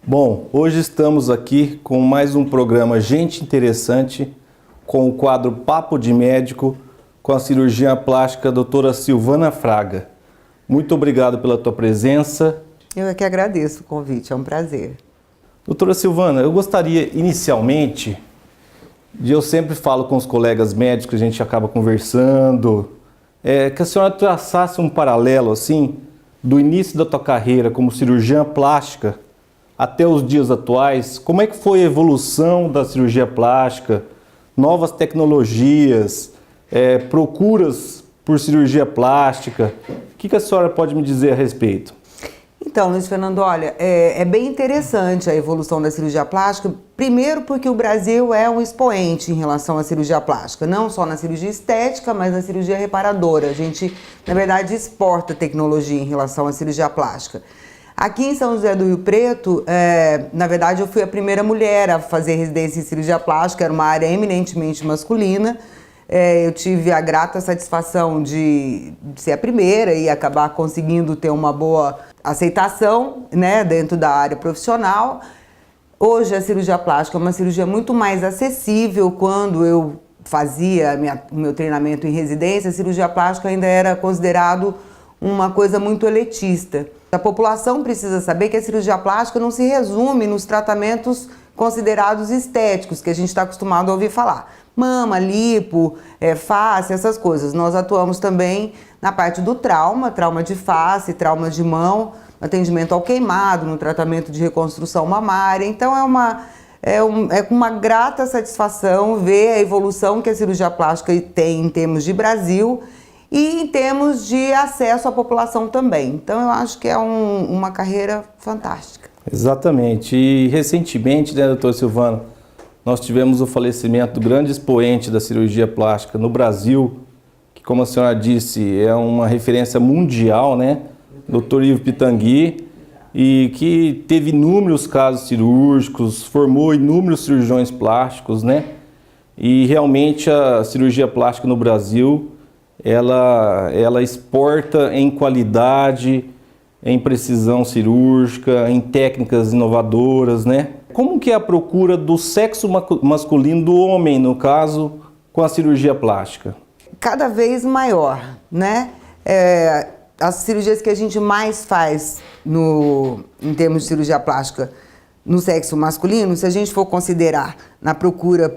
Bom, hoje estamos aqui com mais um programa Gente Interessante, com o quadro Papo de Médico, com a cirurgiã plástica doutora Silvana Fraga. Muito obrigado pela tua presença. Eu é que agradeço o convite, é um prazer. Doutora Silvana, eu gostaria inicialmente, eu sempre falo com os colegas médicos, a gente acaba conversando, que a senhora traçasse um paralelo assim, do início da tua carreira como cirurgiã plástica até os dias atuais. Como é que foi a evolução da cirurgia plástica, novas tecnologias, procuras por cirurgia plástica? O que a senhora pode me dizer a respeito? Então, Luiz Fernando, olha, é bem interessante a evolução da cirurgia plástica, primeiro porque o Brasil é um expoente em relação à cirurgia plástica, não só na cirurgia estética, mas na cirurgia reparadora. A gente, na verdade, exporta tecnologia em relação à cirurgia plástica. Aqui em São José do Rio Preto, na verdade, eu fui a primeira mulher a fazer residência em cirurgia plástica, era uma área eminentemente masculina. Eu tive a grata satisfação de ser a primeira e acabar conseguindo ter uma boa aceitação, né, dentro da área profissional. Hoje a cirurgia plástica é uma cirurgia muito mais acessível. Quando eu fazia o meu treinamento em residência, a cirurgia plástica ainda era considerado uma coisa muito elitista. A população precisa saber que a cirurgia plástica não se resume nos tratamentos considerados estéticos, que a gente está acostumado a ouvir falar. Mama, lipo, face, essas coisas. Nós atuamos também na parte do trauma de face, trauma de mão, atendimento ao queimado, no tratamento de reconstrução mamária. Então é com uma grata satisfação ver a evolução que a cirurgia plástica tem em termos de Brasil e em termos de acesso à população também. Então eu acho que é uma carreira fantástica. Exatamente. E recentemente, né, doutora Silvana, nós tivemos o falecimento do grande expoente da cirurgia plástica no Brasil, que, como a senhora disse, é uma referência mundial, né? Dr. Ivo Pitangui, e que teve inúmeros casos cirúrgicos, formou inúmeros cirurgiões plásticos, né? E realmente a cirurgia plástica no Brasil, ela exporta em qualidade, em precisão cirúrgica, em técnicas inovadoras, né? Como que é a procura do sexo masculino, do homem, no caso, com a cirurgia plástica? Cada vez maior, né? As cirurgias que a gente mais faz em termos de cirurgia plástica no sexo masculino, se a gente for considerar na procura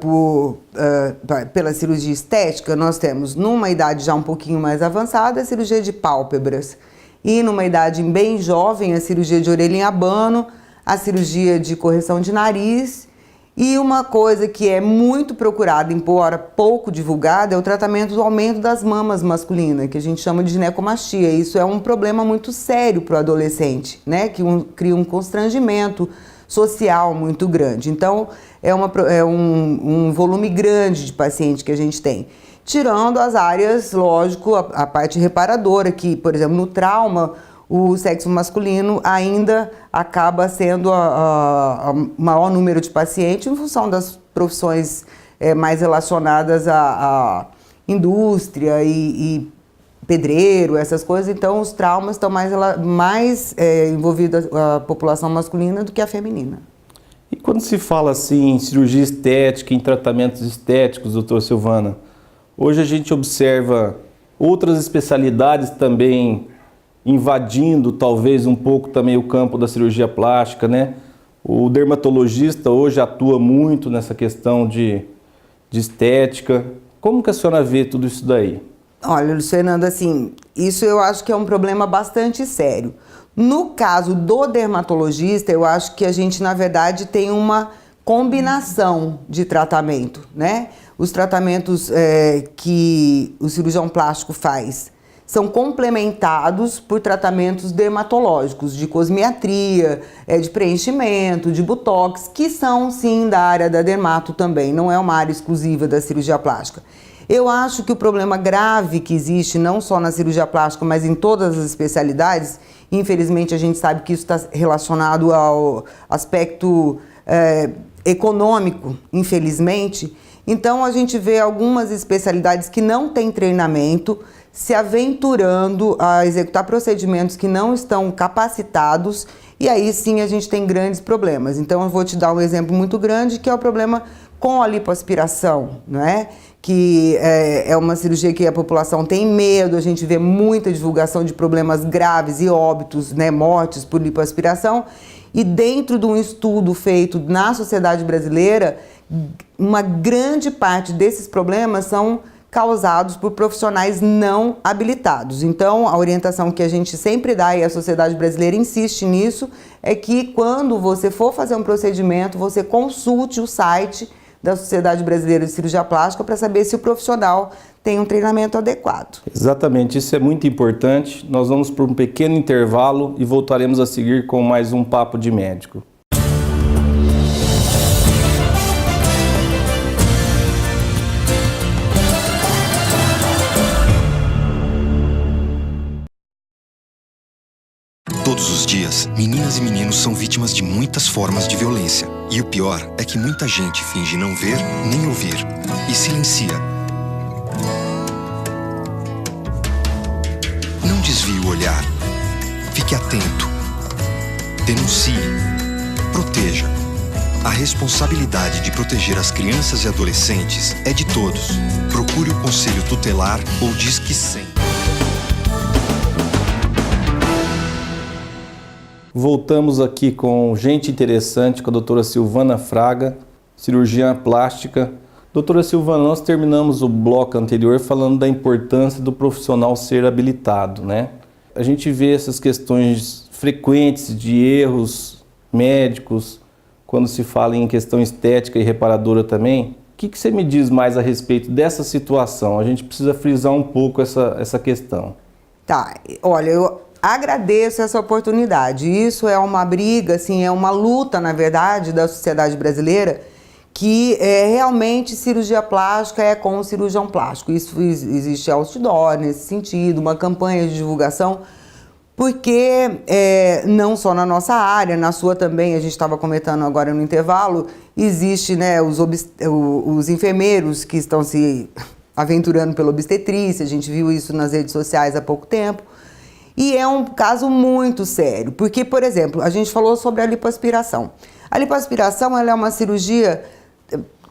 pela cirurgia estética, nós temos, numa idade já um pouquinho mais avançada, a cirurgia de pálpebras. E numa idade bem jovem, a cirurgia de orelha em abano, a cirurgia de correção de nariz. E uma coisa que é muito procurada, embora pouco divulgada, é o tratamento do aumento das mamas masculinas, que a gente chama de ginecomastia. Isso é um problema muito sério para o adolescente, né? Que cria um constrangimento social muito grande. Então, é um volume grande de paciente que a gente tem. Tirando as áreas, lógico, a parte reparadora, que, por exemplo, no trauma, o sexo masculino ainda acaba sendo o maior número de pacientes em função das profissões mais relacionadas à indústria e pedreiro, essas coisas. Então, os traumas estão mais envolvidos a população masculina do que a feminina. E quando se fala assim em cirurgia estética, em tratamentos estéticos, doutora Silvana, hoje a gente observa outras especialidades também invadindo talvez um pouco também o campo da cirurgia plástica, né? O dermatologista hoje atua muito nessa questão de estética. Como que a senhora vê tudo isso daí? Olha, Luiz Fernando, assim, isso eu acho que é um problema bastante sério. No caso do dermatologista, eu acho que a gente, na verdade, tem uma combinação de tratamento, né? Os tratamentos que o cirurgião plástico faz são complementados por tratamentos dermatológicos, de cosmiatria, de preenchimento, de botox, que são, sim, da área da dermato também, não é uma área exclusiva da cirurgia plástica. Eu acho que o problema grave que existe, não só na cirurgia plástica, mas em todas as especialidades, infelizmente a gente sabe que isso está relacionado ao aspecto econômico, infelizmente. Então a gente vê algumas especialidades que não têm treinamento se aventurando a executar procedimentos que não estão capacitados, e aí sim a gente tem grandes problemas. Então eu vou te dar um exemplo muito grande, que é o problema com a lipoaspiração, não é? Que é uma cirurgia que a população tem medo, a gente vê muita divulgação de problemas graves e óbitos, né, mortes por lipoaspiração, e dentro de um estudo feito na sociedade brasileira, uma grande parte desses problemas são causados por profissionais não habilitados. Então, a orientação que a gente sempre dá, e a sociedade brasileira insiste nisso, é que quando você for fazer um procedimento, você consulte o site da Sociedade Brasileira de Cirurgia Plástica para saber se o profissional tem um treinamento adequado. Exatamente, isso é muito importante. Nós vamos por um pequeno intervalo e voltaremos a seguir com mais um Papo de Médico. Todos os dias, meninas e meninos são vítimas de muitas formas de violência. E o pior é que muita gente finge não ver nem ouvir e silencia. Não desvie o olhar. Fique atento. Denuncie. Proteja. A responsabilidade de proteger as crianças e adolescentes é de todos. Procure o Conselho Tutelar ou Disque 100. Voltamos aqui com gente interessante, com a doutora Silvana Fraga, cirurgiã plástica. Doutora Silvana, nós terminamos o bloco anterior falando da importância do profissional ser habilitado, né? A gente vê essas questões frequentes de erros médicos, quando se fala em questão estética e reparadora também. O que você me diz mais a respeito dessa situação? A gente precisa frisar um pouco essa questão. Tá, olha, eu agradeço essa oportunidade. Isso é uma briga, assim, é uma luta, na verdade, da sociedade brasileira, que realmente cirurgia plástica é com o cirurgião plástico. Isso existe outdoor nesse sentido, uma campanha de divulgação, porque não só na nossa área, na sua também, a gente estava comentando agora no intervalo, existe, né, os enfermeiros que estão se aventurando pela obstetrícia, a gente viu isso nas redes sociais há pouco tempo. E é um caso muito sério, porque, por exemplo, a gente falou sobre a lipoaspiração. A lipoaspiração, ela é uma cirurgia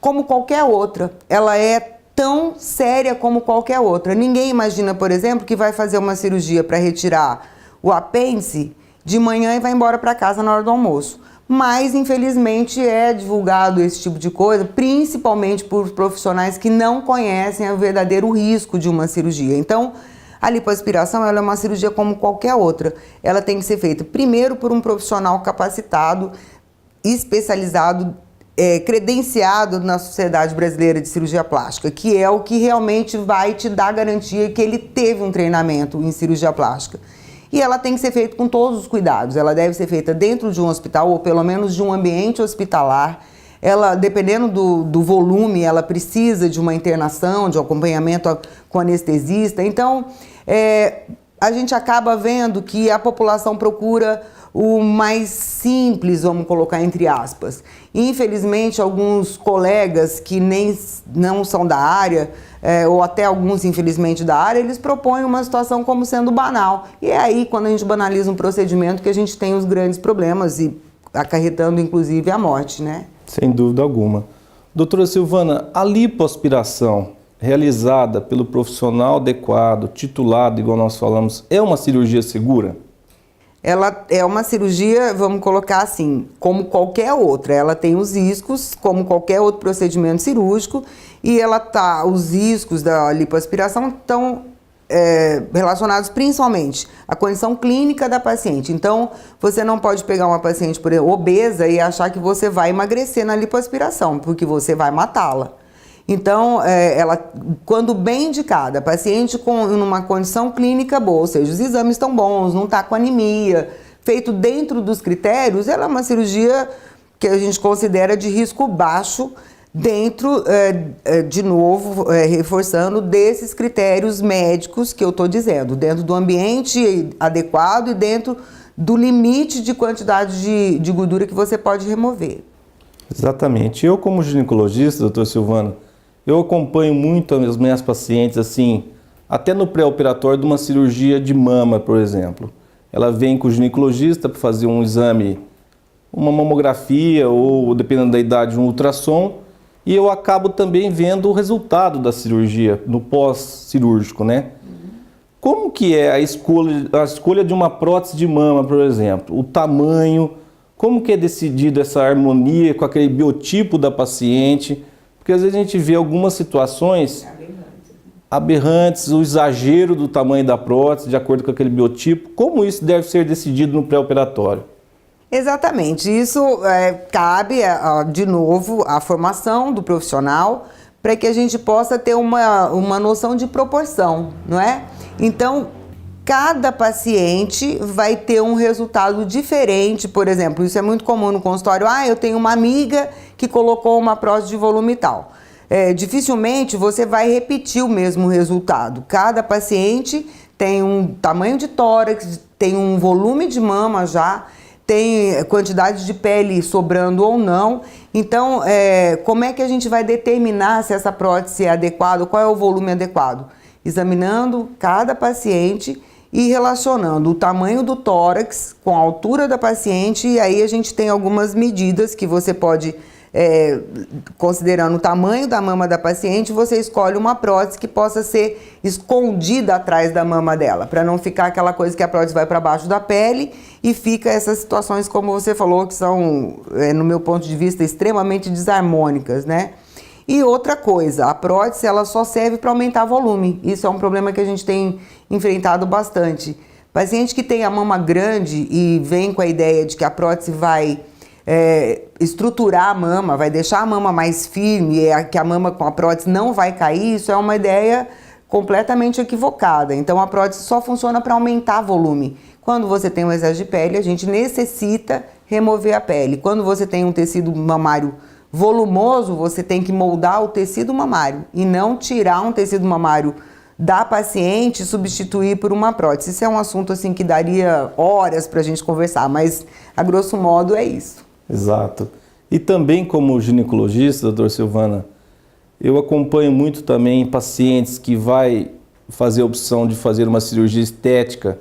como qualquer outra, ela é tão séria como qualquer outra. Ninguém imagina, por exemplo, que vai fazer uma cirurgia para retirar o apêndice de manhã e vai embora para casa na hora do almoço. Mas, infelizmente, é divulgado esse tipo de coisa, principalmente por profissionais que não conhecem o verdadeiro risco de uma cirurgia. Então, a lipoaspiração, ela é uma cirurgia como qualquer outra. Ela tem que ser feita primeiro por um profissional capacitado, especializado, credenciado na Sociedade Brasileira de Cirurgia Plástica, que é o que realmente vai te dar garantia que ele teve um treinamento em cirurgia plástica. E ela tem que ser feita com todos os cuidados. Ela deve ser feita dentro de um hospital ou pelo menos de um ambiente hospitalar. Ela, dependendo do volume, ela precisa de uma internação, de um acompanhamento com anestesista. Então, a gente acaba vendo que a população procura o mais simples, vamos colocar entre aspas. Infelizmente, alguns colegas que não são da área, ou até alguns, infelizmente, da área, eles propõem uma situação como sendo banal. E é aí, quando a gente banaliza um procedimento, que a gente tem os grandes problemas, e acarretando, inclusive, a morte, né? Sem dúvida alguma. Doutora Silvana, a lipoaspiração realizada pelo profissional adequado, titulado, igual nós falamos, é uma cirurgia segura? Ela é uma cirurgia, vamos colocar assim, como qualquer outra. Ela tem os riscos, como qualquer outro procedimento cirúrgico, e os riscos da lipoaspiração estão relacionados principalmente à condição clínica da paciente. Então, você não pode pegar uma paciente, por exemplo, obesa e achar que você vai emagrecer na lipoaspiração, porque você vai matá-la. Então, ela, quando bem indicada, paciente numa condição clínica boa, ou seja, os exames estão bons, não está com anemia, feito dentro dos critérios, ela é uma cirurgia que a gente considera de risco baixo, dentro, de novo, reforçando, desses critérios médicos que eu estou dizendo, dentro do ambiente adequado e dentro do limite de quantidade de gordura que você pode remover. Exatamente. Eu, como ginecologista, doutor Silvano, Eu acompanho muito as minhas pacientes, assim, até no pré-operatório de uma cirurgia de mama, por exemplo. Ela vem com o ginecologista para fazer um exame, uma mamografia ou, dependendo da idade, um ultrassom, e eu acabo também vendo o resultado da cirurgia, no pós-cirúrgico, né? Como que é a escolha de uma prótese de mama, por exemplo? O tamanho, como que é decidido essa harmonia com aquele biotipo da paciente? Porque às vezes a gente vê algumas situações aberrantes, o exagero do tamanho da prótese, de acordo com aquele biotipo. Como isso deve ser decidido no pré-operatório? Exatamente, isso cabe, de novo, à formação do profissional para que a gente possa ter uma noção de proporção, não é? Então, cada paciente vai ter um resultado diferente, por exemplo, isso é muito comum no consultório, eu tenho uma amiga que colocou uma prótese de volume tal. Dificilmente você vai repetir o mesmo resultado, cada paciente tem um tamanho de tórax, tem um volume de mama já, tem quantidade de pele sobrando ou não. Então, como é que a gente vai determinar se essa prótese é adequada, qual é o volume adequado? Examinando cada paciente e relacionando o tamanho do tórax com a altura da paciente, e aí a gente tem algumas medidas que você pode, considerando o tamanho da mama da paciente, você escolhe uma prótese que possa ser escondida atrás da mama dela, para não ficar aquela coisa que a prótese vai para baixo da pele e fica essas situações, como você falou, que são, no meu ponto de vista, extremamente desarmônicas, né? E outra coisa, a prótese ela só serve para aumentar volume. Isso é um problema que a gente tem enfrentado bastante. Paciente que tem a mama grande e vem com a ideia de que a prótese vai estruturar a mama, vai deixar a mama mais firme, que a mama com a prótese não vai cair, isso é uma ideia completamente equivocada. Então a prótese só funciona para aumentar volume. Quando você tem um excesso de pele, a gente necessita remover a pele. Quando você tem um tecido mamário volumoso, você tem que moldar o tecido mamário e não tirar um tecido mamário da paciente e substituir por uma prótese. Isso é um assunto assim que daria horas para a gente conversar, mas a grosso modo é isso. Exato. E também como ginecologista, doutora Silvana, eu acompanho muito também pacientes que vai fazer a opção de fazer uma cirurgia estética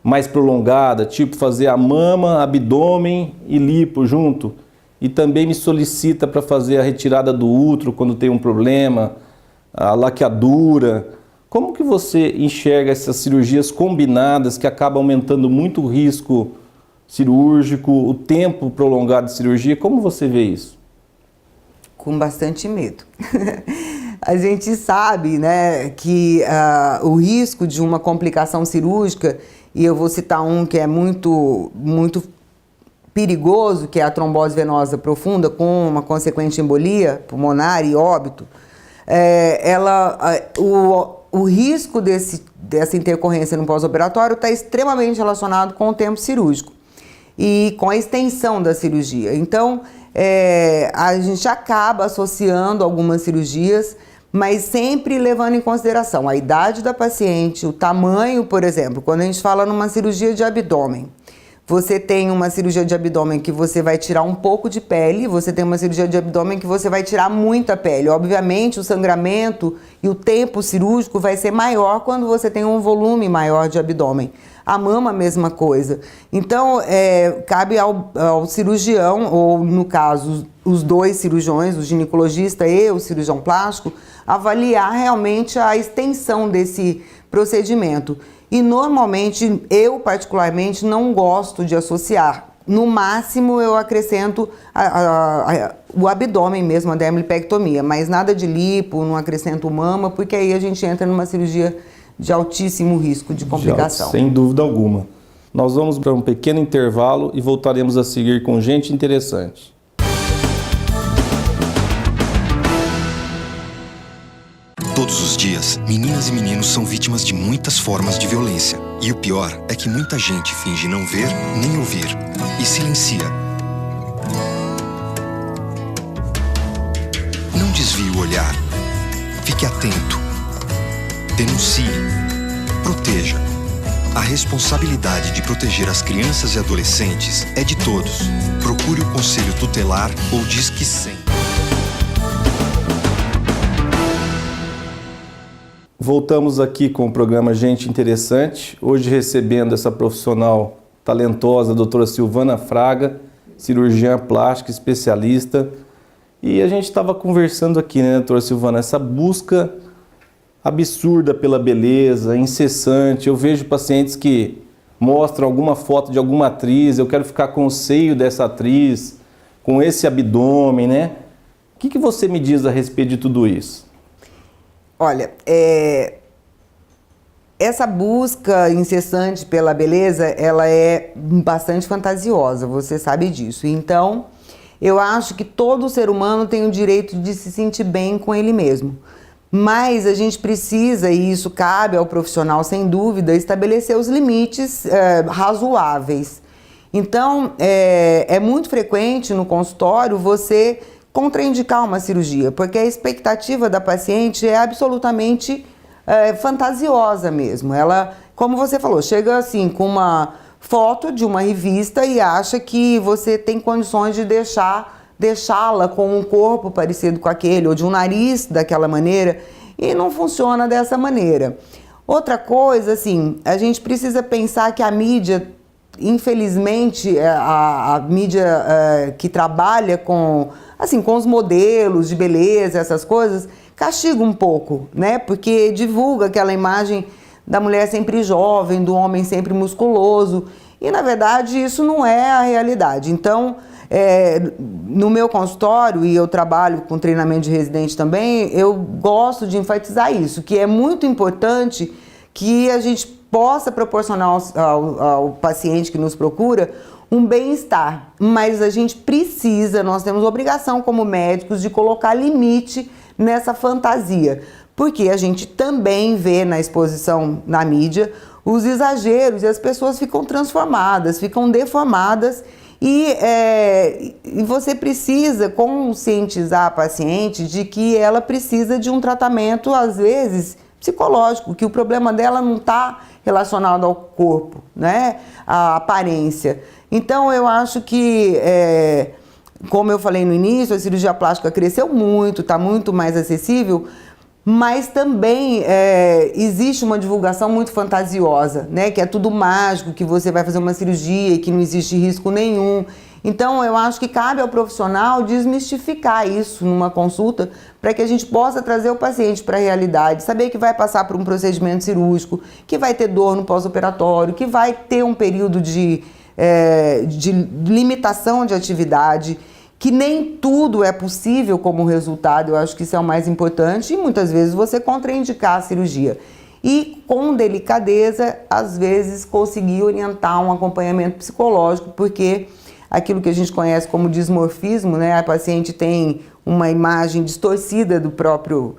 mais prolongada, tipo fazer a mama, abdômen e lipo junto. E também me solicita para fazer a retirada do útero quando tem um problema, a laqueadura. Como que você enxerga essas cirurgias combinadas que acabam aumentando muito o risco cirúrgico, o tempo prolongado de cirurgia? Como você vê isso? Com bastante medo. A gente sabe, né, que o risco de uma complicação cirúrgica, e eu vou citar um que é muito perigoso, que é a trombose venosa profunda com uma consequente embolia pulmonar e óbito, o risco dessa intercorrência no pós-operatório está extremamente relacionado com o tempo cirúrgico e com a extensão da cirurgia. Então, a gente acaba associando algumas cirurgias, mas sempre levando em consideração a idade da paciente, o tamanho, por exemplo, quando a gente fala numa cirurgia de abdômen, você tem uma cirurgia de abdômen que você vai tirar um pouco de pele, você tem uma cirurgia de abdômen que você vai tirar muita pele. Obviamente, o sangramento e o tempo cirúrgico vai ser maior quando você tem um volume maior de abdômen. A mama, a mesma coisa. Então, cabe ao cirurgião, ou no caso, os dois cirurgiões, o ginecologista e o cirurgião plástico, avaliar realmente a extensão desse procedimento. E normalmente, eu particularmente não gosto de associar. No máximo eu acrescento o abdômen mesmo, a dermolipectomia, mas nada de lipo, não acrescento mama, porque aí a gente entra numa cirurgia de altíssimo risco de complicação. Sem dúvida alguma. Nós vamos para um pequeno intervalo e voltaremos a seguir com gente interessante. Todos os dias, meninas e meninos são vítimas de muitas formas de violência. E o pior é que muita gente finge não ver nem ouvir e silencia. Não desvie o olhar. Fique atento. Denuncie. Proteja. A responsabilidade de proteger as crianças e adolescentes é de todos. Procure o Conselho Tutelar ou Disque 100. Voltamos aqui com o programa Gente Interessante, hoje recebendo essa profissional talentosa, a doutora Silvana Fraga, cirurgiã plástica, especialista. E a gente estava conversando aqui, né, doutora Silvana, essa busca absurda pela beleza, incessante. Eu vejo pacientes que mostram alguma foto de alguma atriz, eu quero ficar com o seio dessa atriz, com esse abdômen, né? O que você me diz a respeito de tudo isso? Olha, essa busca incessante pela beleza, ela é bastante fantasiosa, você sabe disso. Então, eu acho que todo ser humano tem o direito de se sentir bem com ele mesmo. Mas a gente precisa, e isso cabe ao profissional sem dúvida, estabelecer os limites razoáveis. Então, é muito frequente no consultório você contraindicar uma cirurgia, porque a expectativa da paciente é absolutamente fantasiosa mesmo. Ela, como você falou, chega assim com uma foto de uma revista e acha que você tem condições de deixá-la com um corpo parecido com aquele, ou de um nariz daquela maneira, e não funciona dessa maneira. Outra coisa, assim, a gente precisa pensar que a mídia, infelizmente, a mídia que trabalha com os modelos de beleza, essas coisas, castiga um pouco, né? Porque divulga aquela imagem da mulher sempre jovem, do homem sempre musculoso, e na verdade isso não é a realidade. Então, no meu consultório, e eu trabalho com treinamento de residente também, eu gosto de enfatizar isso, que é muito importante que a gente possa proporcionar ao paciente que nos procura um bem-estar, mas a gente precisa, nós temos obrigação como médicos de colocar limite nessa fantasia, porque a gente também vê na exposição na mídia os exageros e as pessoas ficam transformadas, ficam deformadas e você precisa conscientizar a paciente de que ela precisa de um tratamento, às vezes, psicológico, que o problema dela não está relacionado ao corpo, né? À aparência. Então, eu acho que, como eu falei no início, a cirurgia plástica cresceu muito, está muito mais acessível, mas também existe uma divulgação muito fantasiosa, né? Que é tudo mágico, que você vai fazer uma cirurgia e que não existe risco nenhum. Então, eu acho que cabe ao profissional desmistificar isso numa consulta para que a gente possa trazer o paciente para a realidade, saber que vai passar por um procedimento cirúrgico, que vai ter dor no pós-operatório, que vai ter um período de limitação de atividade, que nem tudo é possível como resultado. Eu acho que isso é o mais importante, e muitas vezes você contraindicar a cirurgia. E com delicadeza, às vezes, conseguir orientar um acompanhamento psicológico, porque aquilo que a gente conhece como dismorfismo, né? A paciente tem uma imagem distorcida do próprio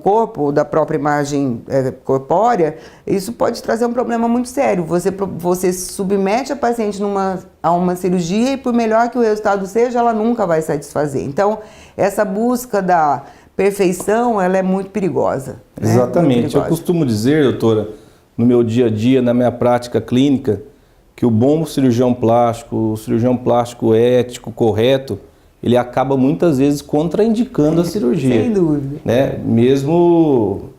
corpo, da própria imagem corpórea. Isso pode trazer um problema muito sério. Você submete a paciente a uma cirurgia e, por melhor que o resultado seja, ela nunca vai satisfazer. Então, essa busca da perfeição, ela é muito perigosa. Né? Exatamente. Muito perigosa. Eu costumo dizer, doutora, no meu dia a dia, na minha prática clínica, que o bom cirurgião plástico, o cirurgião plástico ético, correto, ele acaba muitas vezes contraindicando a cirurgia. Sem dúvida. Né? Mesmo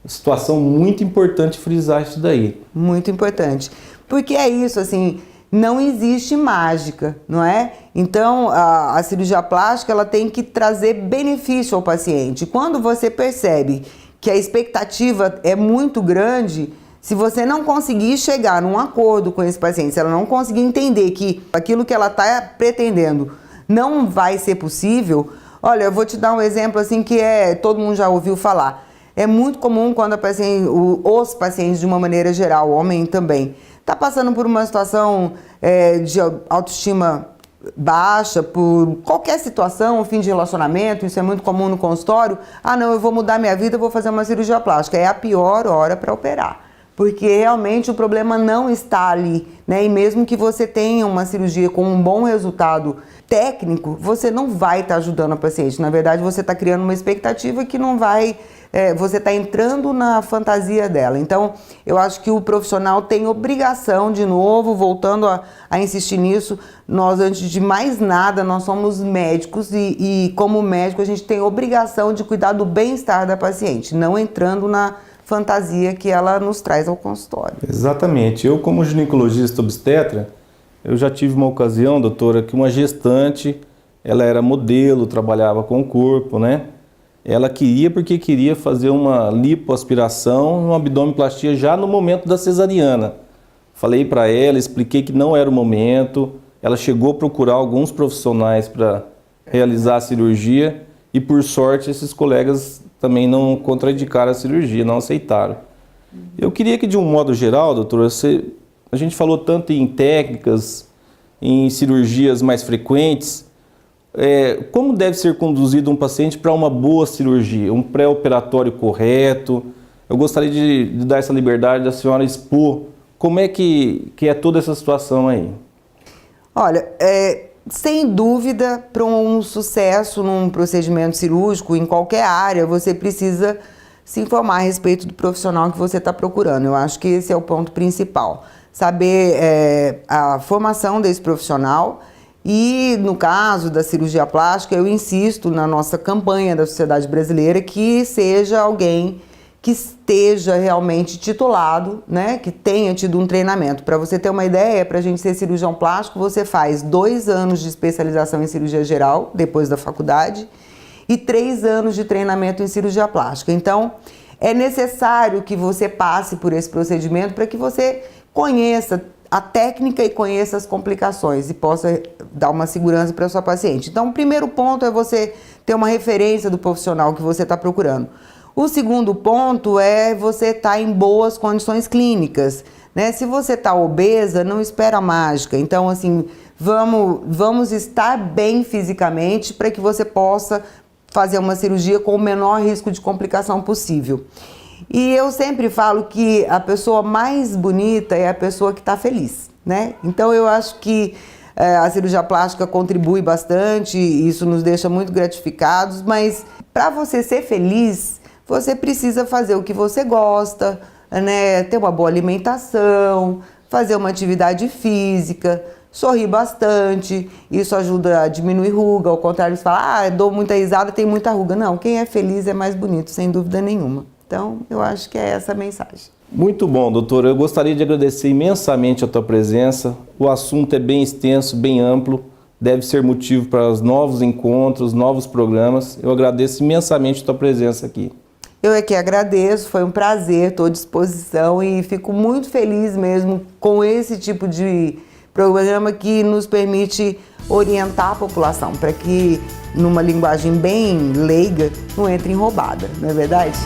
situação muito importante frisar isso daí. Muito importante. Porque é isso, assim, não existe mágica, não é? Então, a cirurgia plástica, ela tem que trazer benefício ao paciente. Quando você percebe que a expectativa é muito grande, se você não conseguir chegar num acordo com esse paciente, se ela não conseguir entender que aquilo que ela está pretendendo não vai ser possível, olha, eu vou te dar um exemplo assim que todo mundo já ouviu falar. É muito comum quando os pacientes, de uma maneira geral, o homem também, está passando por uma situação de autoestima baixa, por qualquer situação, fim de relacionamento, isso é muito comum no consultório. Ah, não, eu vou mudar minha vida, eu vou fazer uma cirurgia plástica. É a pior hora para operar. porque realmente o problema não está ali, né? E mesmo que você tenha uma cirurgia com um bom resultado técnico, você não vai estar ajudando a paciente. Na verdade, você está criando uma expectativa que não vai... você está entrando na fantasia dela. Então, eu acho que o profissional tem obrigação, de novo, voltando a insistir nisso, nós, antes de mais nada, nós somos médicos e como médico, a gente tem obrigação de cuidar do bem-estar da paciente, não entrando na fantasia que ela nos traz ao consultório. Exatamente. Eu, como ginecologista obstetra, eu já tive uma ocasião, doutora, que uma gestante, ela era modelo, trabalhava com o corpo, né? Ela porque queria fazer uma lipoaspiração e uma abdominoplastia já no momento da cesariana. Falei para ela, expliquei que não era o momento. Ela chegou a procurar alguns profissionais para realizar a cirurgia e, por sorte, esses colegas também não contraindicaram a cirurgia, não aceitaram. Eu queria que, de um modo geral, doutora, a gente falou tanto em técnicas, em cirurgias mais frequentes. Como deve ser conduzido um paciente para uma boa cirurgia, um pré-operatório correto? Eu gostaria de dar essa liberdade da senhora expor como é que é toda essa situação aí. Olha, sem dúvida, para um sucesso num procedimento cirúrgico, em qualquer área, você precisa se informar a respeito do profissional que você está procurando. Eu acho que esse é o ponto principal. Saber a formação desse profissional. E no caso da cirurgia plástica, eu insisto na nossa campanha da Sociedade Brasileira que seja alguém que esteja realmente titulado, né, que tenha tido um treinamento. Para você ter uma ideia, para a gente ser cirurgião plástico, você faz 2 anos de especialização em cirurgia geral, depois da faculdade, e 3 anos de treinamento em cirurgia plástica. Então, é necessário que você passe por esse procedimento para que você conheça a técnica e conheça as complicações e possa dar uma segurança para a sua paciente. Então, o primeiro ponto é você ter uma referência do profissional que você está procurando. O segundo ponto é você estar em boas condições clínicas, né? Se você está obesa, não espera mágica. Então, assim, vamos estar bem fisicamente para que você possa fazer uma cirurgia com o menor risco de complicação possível. E eu sempre falo que a pessoa mais bonita é a pessoa que está feliz, né? Então eu acho que a cirurgia plástica contribui bastante, isso nos deixa muito gratificados, mas para você ser feliz, você precisa fazer o que você gosta, né? Ter uma boa alimentação, fazer uma atividade física, sorrir bastante, isso ajuda a diminuir ruga. Ao contrário, você fala, dou muita risada, tem muita ruga. Não, quem é feliz é mais bonito, sem dúvida nenhuma. Então, eu acho que é essa a mensagem. Muito bom, doutora. Eu gostaria de agradecer imensamente a tua presença. O assunto é bem extenso, bem amplo. Deve ser motivo para os novos encontros, novos programas. Eu agradeço imensamente a tua presença aqui. Eu é que agradeço, foi um prazer, estou à disposição e fico muito feliz mesmo com esse tipo de programa que nos permite orientar a população para que, numa linguagem bem leiga, não entre em roubada, não é verdade?